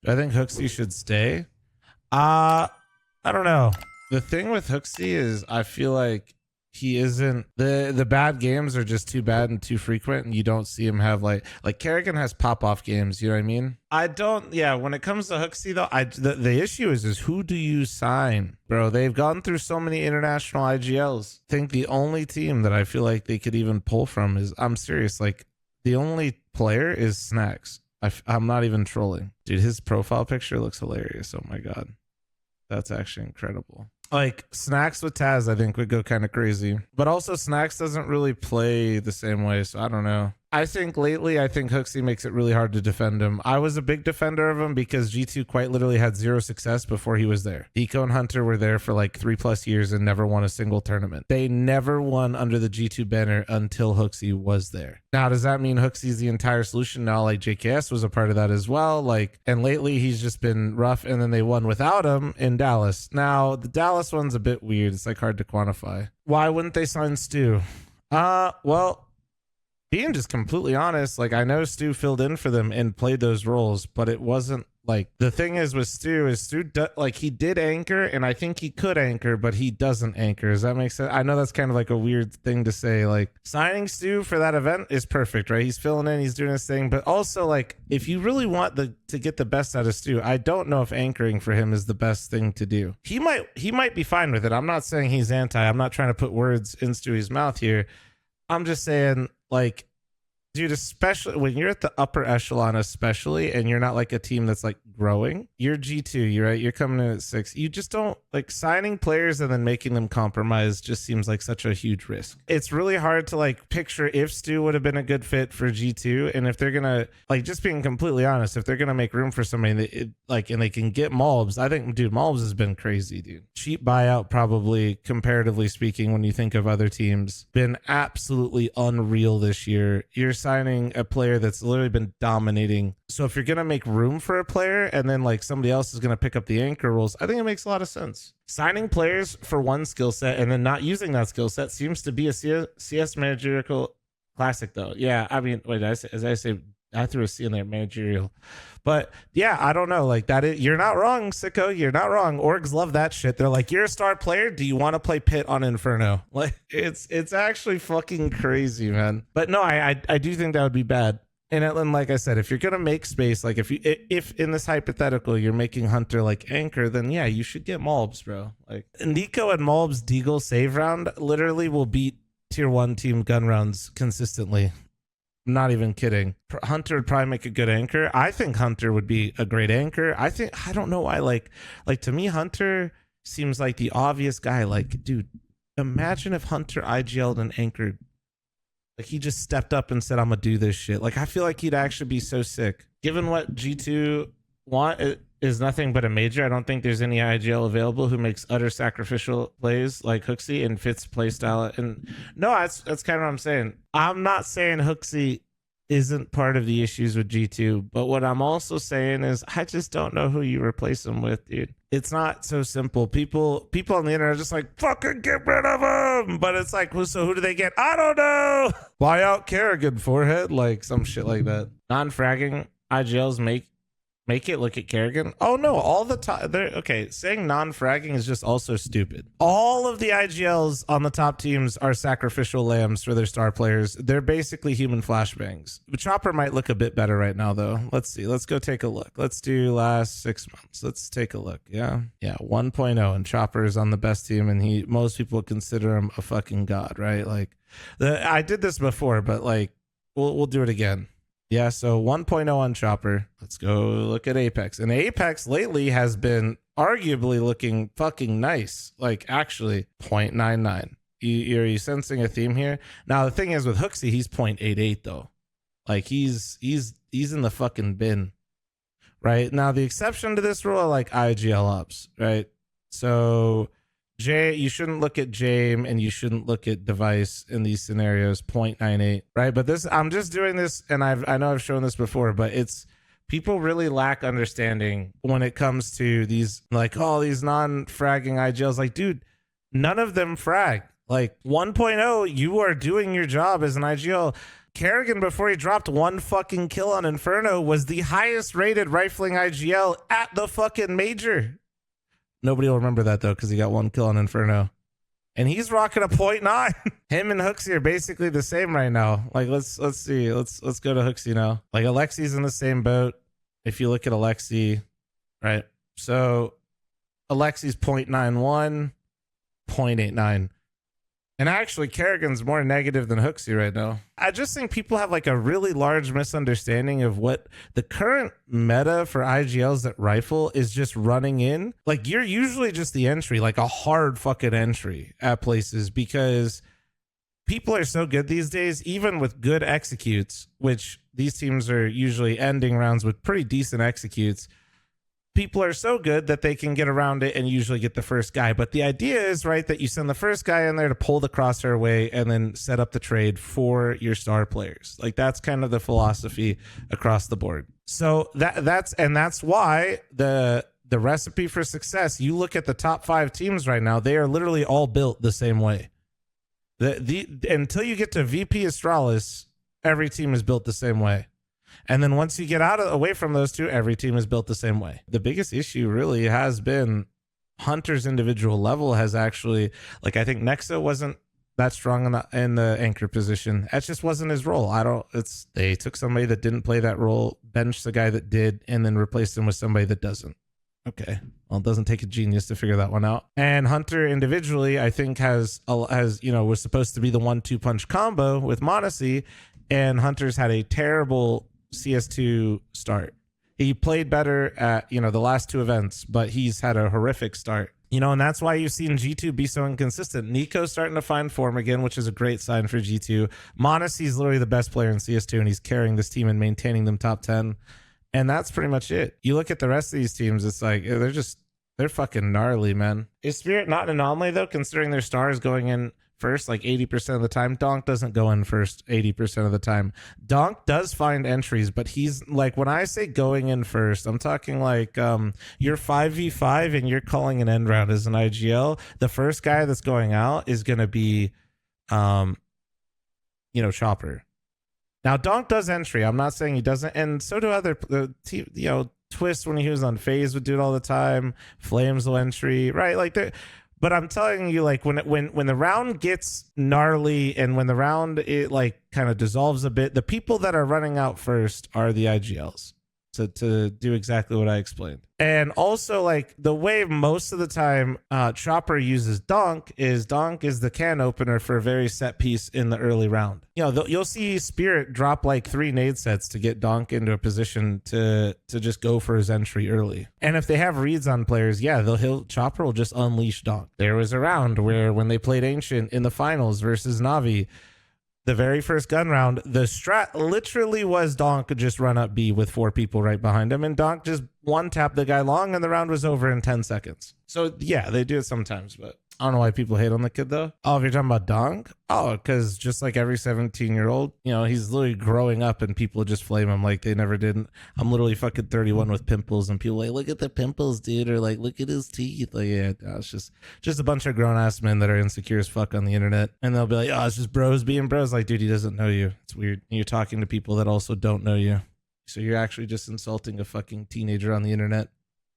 Do I think HooXi should stay? I don't know. The thing with HooXi is I feel like he isn't the bad games are just too bad and too frequent, and you don't see him have like Kerrigan has pop off games. You know what I mean? I don't. Yeah. When it comes to HooXi though, the issue is who do you sign, bro? They've gone through so many international IGLs. I think the only team that I feel like they could even pull from is, I'm serious, like the only player is Snacks. I'm not even trolling, dude. His profile picture looks hilarious. Oh my god, that's actually incredible. Like Snacks with Taz, I think would go kind of crazy, but also Snacks doesn't really play the same way, so I don't know. I think lately, I think HooXi makes it really hard to defend him. I was a big defender of him because G2 quite literally had zero success before he was there. Eco and Hunter were there for like 3+ years and never won a single tournament. They never won under the G2 banner until HooXi was there. Now, does that mean HooXi's the entire solution now? Like JKS was a part of that as well. Like, and lately he's just been rough, and then they won without him in Dallas. Now, the Dallas one's a bit weird. It's like hard to quantify. Why wouldn't they sign Stu? Well, being just completely honest, like I know Stu filled in for them and played those roles, but it wasn't like, the thing is with Stu is like he did anchor, and I think he could anchor, but he doesn't anchor. Does that make sense? I know that's kind of like a weird thing to say. Like signing Stu for that event is perfect, right? He's filling in, he's doing his thing, but also like if you really want to get the best out of Stu, I don't know if anchoring for him is the best thing to do. He might be fine with it. I'm not saying he's anti. I'm not trying to put words in Stewie's mouth here. I'm just saying, like, dude, especially when you're at the upper echelon, especially, and you're not like a team that's like growing, you're G2, you're right, you're coming in at 6. You just don't like signing players and then making them compromise just seems like such a huge risk. It's really hard to like picture if Stu would have been a good fit for G2, and if they're gonna, like, just being completely honest, if they're gonna make room for somebody that like, and they can get Malbs, I think, dude, Malbs has been crazy, dude. Cheap buyout, probably, comparatively speaking, when you think of other teams, been absolutely unreal this year. You're signing a player that's literally been dominating. So if you're going to make room for a player and then like somebody else is going to pick up the anchor roles, I think it makes a lot of sense. Signing players for one skill set and then not using that skill set seems to be a CS managerial classic though. Yeah, I mean, wait, I threw a C in there, managerial. But yeah, I don't know. Like that is, you're not wrong, Sicko. You're not wrong. Orgs love that shit. They're like, you're a star player. Do you want to play Pit on Inferno? Like it's actually fucking crazy, man. But no, I do think that would be bad. And like I said, if you're gonna make space, like if in this hypothetical you're making Hunter like anchor, then yeah, you should get Malbs, bro. Like Nico and Malbs Deagle save round literally will beat tier 1 team gun rounds consistently. I'm not even kidding. Hunter would probably make a good anchor. I think Hunter would be a great anchor. I don't know why, like to me, Hunter seems like the obvious guy. Like, dude, imagine if Hunter IGL'd and anchored. Like he just stepped up and said, I'm gonna do this shit. Like I feel like he'd actually be so sick. Given what G2 want, it is nothing but a major. I don't think there's any IGL available who makes utter sacrificial plays like HooXi and fits playstyle. And no, that's kind of what I'm saying. I'm not saying HooXi isn't part of the issues with G2, but what I'm also saying is I just don't know who you replace him with, dude. It's not so simple. People on the internet are just like, fucking get rid of him. But it's like, so who do they get? I don't know. Buy out Kerrigan, forehead, like some shit like that. Non-fragging IGLs make it. Look at Kerrigan. Oh no, all the time. Okay, saying non-fragging is just also stupid. All of the IGLs on the top teams are sacrificial lambs for their star players. They're basically human flashbangs. Chopper might look a bit better right now though. Let's see. Let's go take a look. Let's do last 6 months. Let's take a look. Yeah 1.0, and Chopper is on the best team, and most people consider him a fucking god, right? Like I did this before, but like we'll do it again. Yeah, so 1.0 on Chopper. Let's go look at Apex. And Apex lately has been arguably looking fucking nice. Like actually 0.99. Are you sensing a theme here? Now the thing is with HooXi, he's 0.88 though. Like he's in the fucking bin. Right? Now the exception to this rule are like IGL ups, right? So you shouldn't look at Jame and you shouldn't look at device in these scenarios. 0.98, right? But this, I'm just doing this, and I know I've shown this before, but it's, people really lack understanding when it comes to these, like, oh, these non-fragging IGLs. Like, dude, none of them frag. Like 1.0, you are doing your job as an IGL. Kerrigan, before he dropped one fucking kill on Inferno, was the highest rated rifling IGL at the fucking major. Nobody will remember that though, because he got one kill on Inferno. And he's rocking a 0.9. Him and HooXi are basically the same right now. Like, let's see. Let's go to HooXi now. Like, Alexi's in the same boat. If you look at Alexi, right? So Alexi's 0.91, 0.89. And actually, Kerrigan's more negative than HooXi right now. I just think people have like a really large misunderstanding of what the current meta for IGLs that rifle is just running in. Like, you're usually just the entry, like a hard fucking entry at places, because people are so good these days, even with good executes, which these teams are usually ending rounds with pretty decent executes. People are so good that they can get around it and usually get the first guy. But the idea is, right, that you send the first guy in there to pull the crosshair away and then set up the trade for your star players. Like, that's kind of the philosophy across the board. So that's why the recipe for success, you look at the top 5 teams right now, they are literally all built the same way. Until you get to VP Astralis, every team is built the same way. And then once you get away from those two, every team is built the same way. The biggest issue really has been Hunter's individual level has actually, like, I think Nexa wasn't that strong in the anchor position. That just wasn't his role. They took somebody that didn't play that role, benched the guy that did, and then replaced him with somebody that doesn't. Okay. Well, it doesn't take a genius to figure that one out. And Hunter individually, I think was supposed to be the 1-2 punch combo with Monacy, and Hunter's had a terrible CS2 start. He played better at, the last 2 events, but he's had a horrific start. And that's why you've seen G2 be so inconsistent. Nico's starting to find form again, which is a great sign for G2. Monacy's literally the best player in CS2, and he's carrying this team and maintaining them top 10. And that's pretty much it. You look at the rest of these teams, it's like, they're fucking gnarly, man. Is Spirit not an anomaly, though, considering their stars going in first like 80% of the time? Donk doesn't go in first 80% of the time. Donk does find entries, but he's like, when I say going in first, I'm talking like you're 5v5 and you're calling an end round as an IGL. The first guy that's going out is going to be Chopper. Now Donk does entry. I'm not saying he doesn't, and so do other Twist, when he was on FaZe, would do it all the time. fl0m's will entry, right? Like, but I'm telling you, like, when the round gets gnarly and when the round kind of dissolves a bit, the people that are running out first are the IGLs to do exactly what I explained. And also, like, the way most of the time Chopper uses Donk is the can opener for a very set piece in the early round. You'll see Spirit drop like 3 nade sets to get Donk into a position to just go for his entry early. And if they have reads on players, yeah, Chopper will just unleash Donk. There was a round where when they played Ancient in the finals versus Navi, the very first gun round, the strat literally was Donk could just run up B with 4 people right behind him, and Donk just one-tapped the guy long, and the round was over in 10 seconds. So, yeah, they do it sometimes, but I don't know why people hate on the kid, though. Oh, if you're talking about Donk? Oh, because just like every 17-year-old, he's literally growing up, and people just flame him like they never did. I'm literally fucking 31 with pimples, and people like, look at the pimples, dude, or like, look at his teeth. Like, yeah, it's just a bunch of grown-ass men that are insecure as fuck on the internet, and they'll be like, oh, it's just bros being bros. Like, dude, he doesn't know you. It's weird. And you're talking to people that also don't know you. So you're actually just insulting a fucking teenager on the internet.